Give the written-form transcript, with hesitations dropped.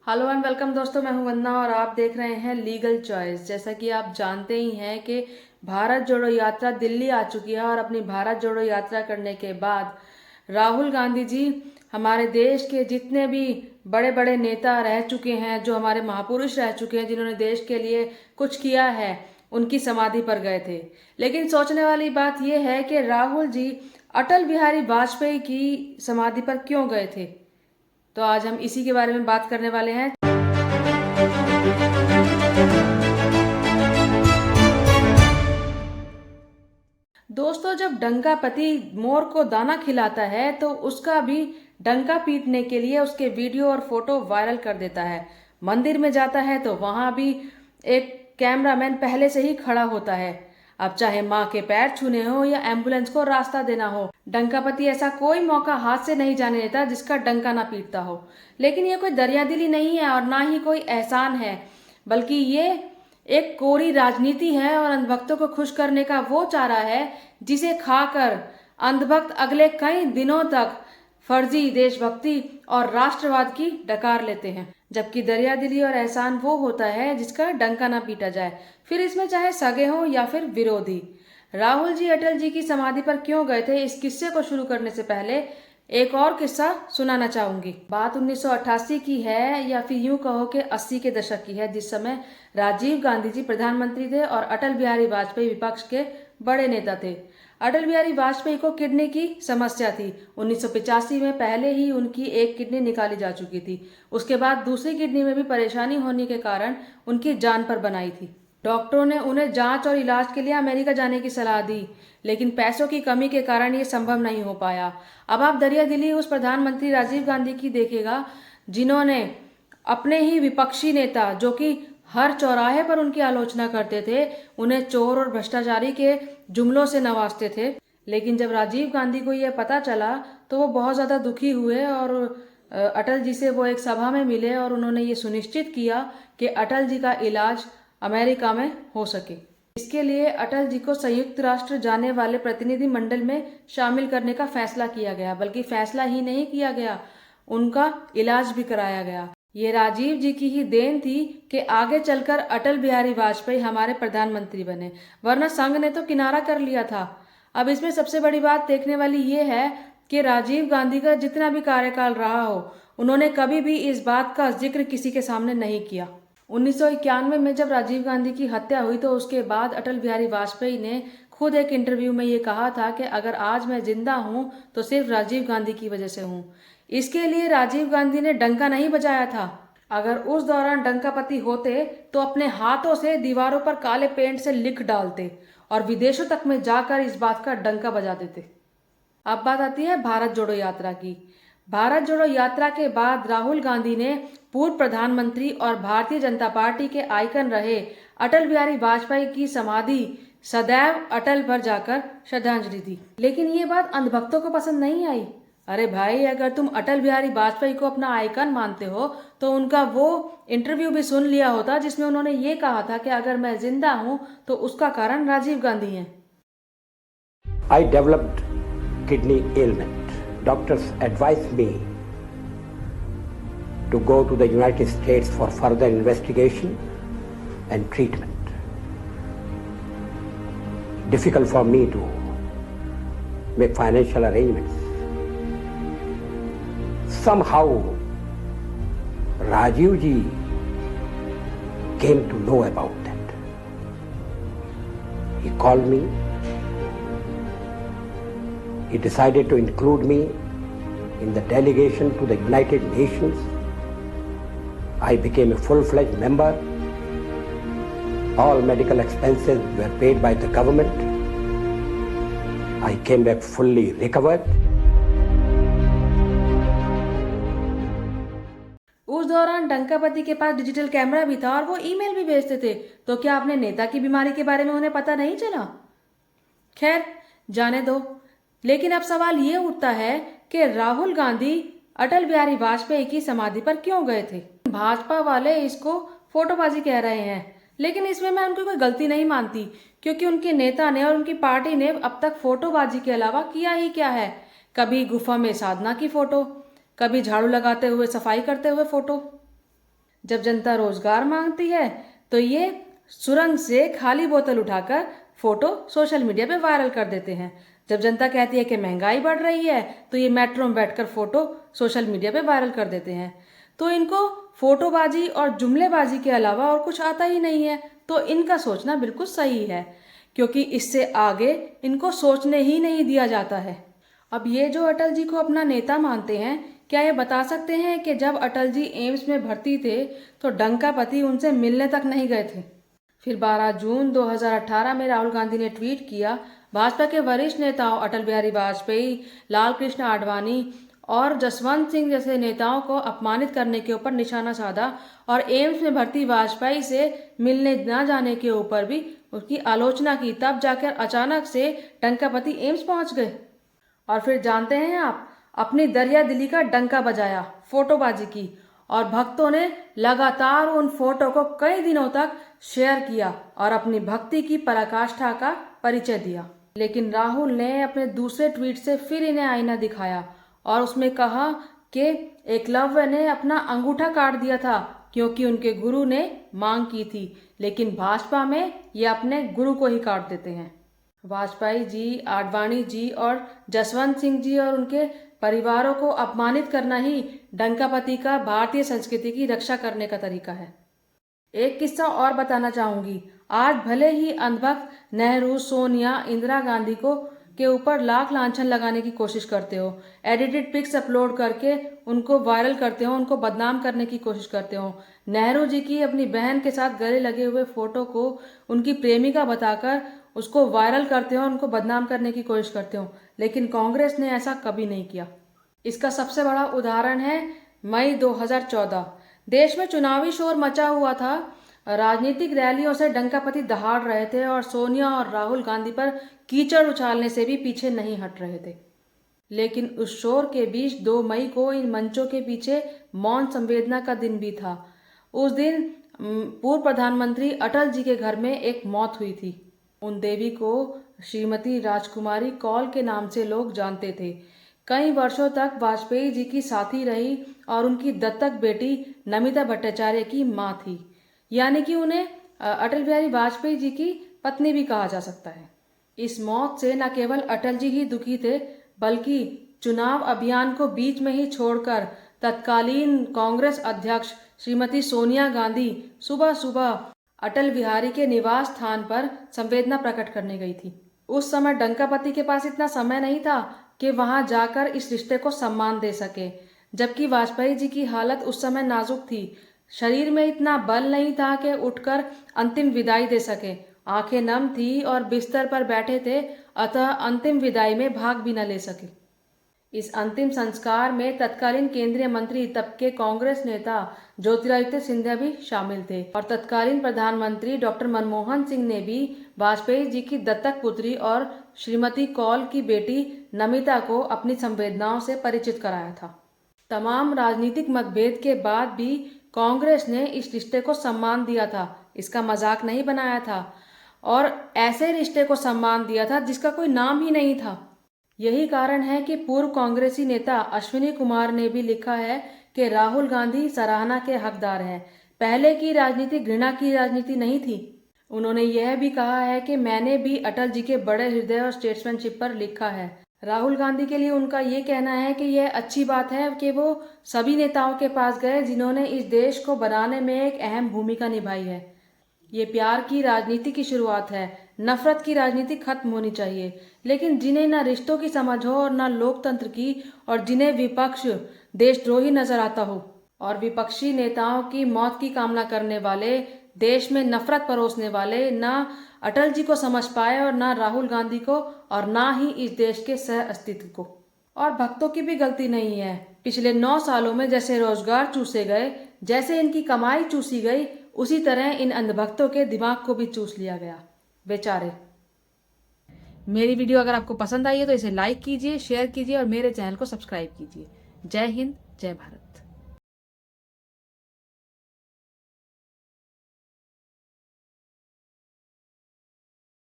Hello and welcome दोस्तों, मैं हूं वंदना और आप देख रहे हैं लीगल चॉइस। जैसा कि आप जानते ही हैं कि भारत जोड़ो यात्रा दिल्ली आ चुकी है और अपनी भारत जोड़ो यात्रा करने के बाद राहुल गांधी जी हमारे देश के जितने भी बड़े बड़े नेता रह चुके हैं, जो हमारे महापुरुष रह चुके हैं, जिन्होंने देश के लिए कुछ किया है, उनकी समाधि पर गए थे। लेकिन सोचने वाली बात यह है कि राहुल जी अटल बिहारी वाजपेयी की समाधि पर क्यों गए थे। तो आज हम इसी के बारे में बात करने वाले हैं। दोस्तों, जब डंका पति मोर को दाना खिलाता है तो उसका भी डंका पीटने के लिए उसके वीडियो और फोटो वायरल कर देता है। मंदिर में जाता है तो वहां भी एक कैमरामैन पहले से ही खड़ा होता है। अब चाहे माँ के पैर छूने हो या एम्बुलेंस को रास्ता देना हो, डंकापति ऐसा कोई मौका हाथ से नहीं जाने देता जिसका डंका ना पीटता हो। लेकिन ये कोई दरियादिली नहीं है और ना ही कोई एहसान है, बल्कि ये एक कोरी राजनीति है और अंधभक्तों को खुश करने का वो चारा है जिसे खाकर अंधभक्त अगले कई दिनों तक फर्जी देशभक्ति और राष्ट्रवाद की डकार लेते हैं। जबकि दरियादिली और एहसान वो होता है जिसका डंका ना पीटा जाए, फिर इसमें चाहे सगे हो या फिर विरोधी। राहुल जी अटल जी की समाधि पर क्यों गए थे, इस किस्से को शुरू करने से पहले एक और किस्सा सुनाना चाहूंगी। बात 1988 की है या फिर यूं कहो कि 80 के दशक की है, जिस समय राजीव गांधी जी प्रधानमंत्री थे और अटल बिहारी वाजपेयी विपक्ष के बड़े नेता थे। अटल बिहारी वाजपेयी को किडनी की समस्या थी। 1985 में पहले ही उनकी एक किडनी निकाली जा चुकी थी। उसके बाद दूसरी किडनी में भी परेशानी होने के कारण उनकी जान पर बनाई थी। डॉक्टरों ने उन्हें जांच और इलाज के लिए अमेरिका जाने की सलाह दी, लेकिन पैसों की कमी के कारण ये संभव नहीं हो पाया। अब आप दरियादिली उस प्रधानमंत्री राजीव गांधी की देखिएगा, जिन्होंने अपने ही विपक्षी नेता, जो कि हर चौराहे पर उनकी आलोचना करते थे, उन्हें चोर और भ्रष्टाचारी के जुमलों से नवाजते थे। लेकिन जब राजीव गांधी को यह पता चला तो वो बहुत ज़्यादा दुखी हुए और अटल जी से वो एक सभा में मिले और उन्होंने ये सुनिश्चित किया कि अटल जी का इलाज अमेरिका में हो सके। इसके लिए अटल जी को संयुक्त राष्ट्र जाने वाले प्रतिनिधि मंडल में शामिल करने का फैसला किया गया। बल्कि फैसला ही नहीं किया गया, उनका इलाज भी कराया गया। ये राजीव जी की ही देन थी कि आगे चलकर अटल बिहारी वाजपेयी हमारे प्रधानमंत्री बने, वरना संघ ने तो किनारा कर लिया था। अब इसमें सबसे बड़ी बात देखने वाली ये है कि राजीव गांधी का जितना भी कार्यकाल रहा हो, उन्होंने कभी भी इस बात का जिक्र किसी के सामने नहीं किया। 1991 में जब राजीव गांधी की हत्या हुई तो उसके बाद अटल बिहारी वाजपेयी ने खुद एक इंटरव्यू में ये कहा था कि अगर आज मैं जिंदा हूं तो सिर्फ राजीव गांधी की वजह से हूं। इसके लिए राजीव गांधी ने डंका नहीं बजाया था। अगर उस दौरान डंकापति होते तो अपने हाथों से दीवारों पर काले पेंट से लिख डालते और विदेशों तक में जाकर इस बात का डंका बजा देते। अब बात आती है भारत जोड़ो यात्रा की। भारत जोड़ो यात्रा के बाद राहुल गांधी ने पूर्व प्रधानमंत्री और भारतीय जनता पार्टी के आइकन रहे अटल बिहारी वाजपेयी की समाधि सदैव अटल पर जाकर श्रद्धांजलि दी। लेकिन ये बात अंधभक्तों को पसंद नहीं आई। अरे भाई, अगर तुम अटल बिहारी वाजपेयी को अपना आइकन मानते हो तो उनका वो इंटरव्यू भी सुन लिया होता जिसमें उन्होंने ये कहा था कि अगर मैं जिंदा हूं तो उसका कारण राजीव गांधी हैं। I developed kidney ailment. Doctors advised me to go to the United States for further investigation and treatment. Difficult for me to make financial arrangements. Somehow Rajiv ji came to know about that. He called me. He decided to include me in the delegation to the United Nations. I became a full-fledged member. All medical expenses were paid by the government. I came back fully recovered. उस दौरान डंकापति के पास digital camera भी था और वो email भी भेजते थे। तो क्या अपने नेता की बीमारी के बारे में उन्हें पता नहीं चला? खैर, जाने दो। लेकिन अब सवाल ये उठता है कि राहुल गांधी अटल बिहारी वाजपेयी की समाधि पर क्यों गए थे। भाजपा वाले इसको फोटोबाजी कह रहे हैं, लेकिन इसमें मैं उनकी कोई गलती नहीं मानती, क्योंकि उनके नेता ने और उनकी पार्टी ने अब तक फोटोबाजी के अलावा किया ही क्या है। कभी गुफा में साधना की फोटो, कभी झाड़ू लगाते हुए सफाई करते हुए फोटो। जब जनता रोजगार मांगती है तो ये सुरंग से खाली बोतल उठाकर फोटो सोशल मीडिया पे वायरल कर देते हैं। जब जनता कहती है कि महंगाई बढ़ रही है तो ये मेट्रो में बैठकर फोटो सोशल मीडिया पे वायरल कर देते हैं। तो इनको फोटोबाजी और जुमलेबाजी के अलावा और कुछ आता ही नहीं है। तो इनका सोचना बिल्कुल सही है, क्योंकि इससे आगे इनको सोचने ही नहीं दिया जाता है। अब ये जो अटल जी को अपना नेता मानते हैं, क्या ये बता सकते हैं कि जब अटल जी एम्स में भर्ती थे तो डंकापति उनसे मिलने तक नहीं गए थे। फिर 12 जून 2018 में राहुल गांधी ने ट्वीट किया, भाजपा के वरिष्ठ नेताओं अटल बिहारी वाजपेयी, लाल कृष्ण आडवाणी और जसवंत सिंह जैसे नेताओं को अपमानित करने के ऊपर निशाना साधा और एम्स में भर्ती वाजपेयी से मिलने न जाने के ऊपर भी उसकी आलोचना की। तब जाकर अचानक से डंकापति एम्स पहुंच गए। और फिर जानते हैं आप, अपनी दरिया दिली का डंका बजाया, फोटोबाजी की और भक्तों ने लगातार उन फोटो को कई दिनों तक शेयर किया और अपनी भक्ति की पराकाष्ठा का परिचय दिया। लेकिन राहुल ने अपने दूसरे ट्वीट से फिर इन्हें आईना दिखाया और उसमें कहा कि एकलव्य ने अपना अंगूठा काट दिया था क्योंकि उनके गुरु ने मांग की थी, लेकिन भाजपा में ये अपने गुरु को ही काट देते हैं। वाजपेयी जी, आडवाणी जी और जसवंत सिंह जी और उनके परिवारों को अपमानित करना ही डंकापति का भारतीय संस्कृति की रक्षा करने का तरीका है। एक किस्सा और बताना चाहूंगी। आज भले ही अंधभक्त नेहरू, सोनिया, इंदिरा गांधी को के ऊपर लाख लांछन लगाने की कोशिश करते हो, एडिटेड पिक्स अपलोड करके उनको वायरल करते हो, उनको बदनाम करने की कोशिश करते हो। नेहरू जी की अपनी बहन के साथ गले लगे हुए फोटो को उनकी प्रेमिका बताकर उसको वायरल करते हो, उनको बदनाम करने की कोशिश करते हो, लेकिन कांग्रेस ने ऐसा कभी नहीं किया। इसका सबसे बड़ा उदाहरण है मई 2014। देश में चुनावी शोर मचा हुआ था। राजनीतिक रैलियों से डंकापति दहाड़ रहे थे और सोनिया और राहुल गांधी पर कीचड़ उछालने से भी पीछे नहीं हट रहे थे। लेकिन उस शोर के बीच 2 मई को इन मंचों के पीछे मौन संवेदना का दिन भी था। उस दिन पूर्व प्रधानमंत्री अटल जी के घर में एक मौत हुई थी। उन देवी को श्रीमती राजकुमारी कौल के नाम से लोग जानते थे। कई वर्षों तक वाजपेयी जी की साथी रही और उनकी दत्तक बेटी नमिता भट्टाचार्य की मां थी, यानी कि उन्हें अटल बिहारी वाजपेयी जी की पत्नी भी कहा जा सकता है। इस मौत से न केवल अटल जी ही दुखी थे, बल्कि चुनाव अभियान को बीच में ही छोड़कर तत्कालीन कांग्रेस अध्यक्ष श्रीमती सोनिया गांधी सुबह सुबह अटल बिहारी के निवास स्थान पर संवेदना प्रकट करने गई थी। उस समय डंकापति के पास इतना समय नहीं था कि वहां जाकर इस रिश्ते को सम्मान दे सके, जबकि वाजपेयी जी की हालत उस समय नाजुक थी। शरीर में इतना बल नहीं था कि उठकर अंतिम विदाई दे सके। आंखें नम थी और बिस्तर पर बैठे थे, अतः अंतिम विदाई में भाग भी न ले सके। इस अंतिम संस्कार में तत्कालीन केंद्रीय मंत्री, तब के कांग्रेस नेता ज्योतिरादित्य सिंधिया भी शामिल थे और तत्कालीन प्रधानमंत्री डॉक्टर मनमोहन सिंह ने भी वाजपेयी जी की दत्तक पुत्री और श्रीमती कौल की बेटी नमिता को अपनी संवेदनाओं से परिचित कराया था। तमाम राजनीतिक मतभेद के बाद भी कांग्रेस ने इस रिश्ते को सम्मान दिया था, इसका मजाक नहीं बनाया था और ऐसे रिश्ते को सम्मान दिया था जिसका कोई नाम ही नहीं था। यही कारण है कि पूर्व कांग्रेसी नेता अश्विनी कुमार ने भी लिखा है कि राहुल गांधी सराहना के हकदार हैं। पहले की राजनीति घृणा की राजनीति नहीं थी। उन्होंने यह भी कहा है कि मैंने भी अटल जी के बड़े हृदय और स्टेट्समैनशिप पर लिखा है। राहुल गांधी के लिए उनका ये कहना है कि यह अच्छी बात है कि वो सभी नेताओं के पास गए जिन्होंने इस देश को बनाने में एक अहम भूमिका निभाई है। ये प्यार की राजनीति की शुरुआत है। नफरत की राजनीति खत्म होनी चाहिए, लेकिन जिन्हें न रिश्तों की समझ हो और न लोकतंत्र की, और जिन्हें विपक्ष देशद्रोही नजर आता हो और विपक्षी नेताओं की मौत की कामना करने वाले, देश में नफरत परोसने वाले न अटल जी को समझ पाए और न राहुल गांधी को और न ही इस देश के सह अस्तित्व को। और भक्तों की भी गलती नहीं है। पिछले 9 सालों में जैसे रोजगार चूसे गए, जैसे इनकी कमाई चूसी गई, उसी तरह इन अंधभक्तों के दिमाग को भी चूस लिया गया, बेचारे। मेरी वीडियो अगर आपको पसंद आई है तो इसे लाइक कीजिए, शेयर कीजिए और मेरे चैनल को सब्सक्राइब कीजिए। जय हिंद, जय भारत।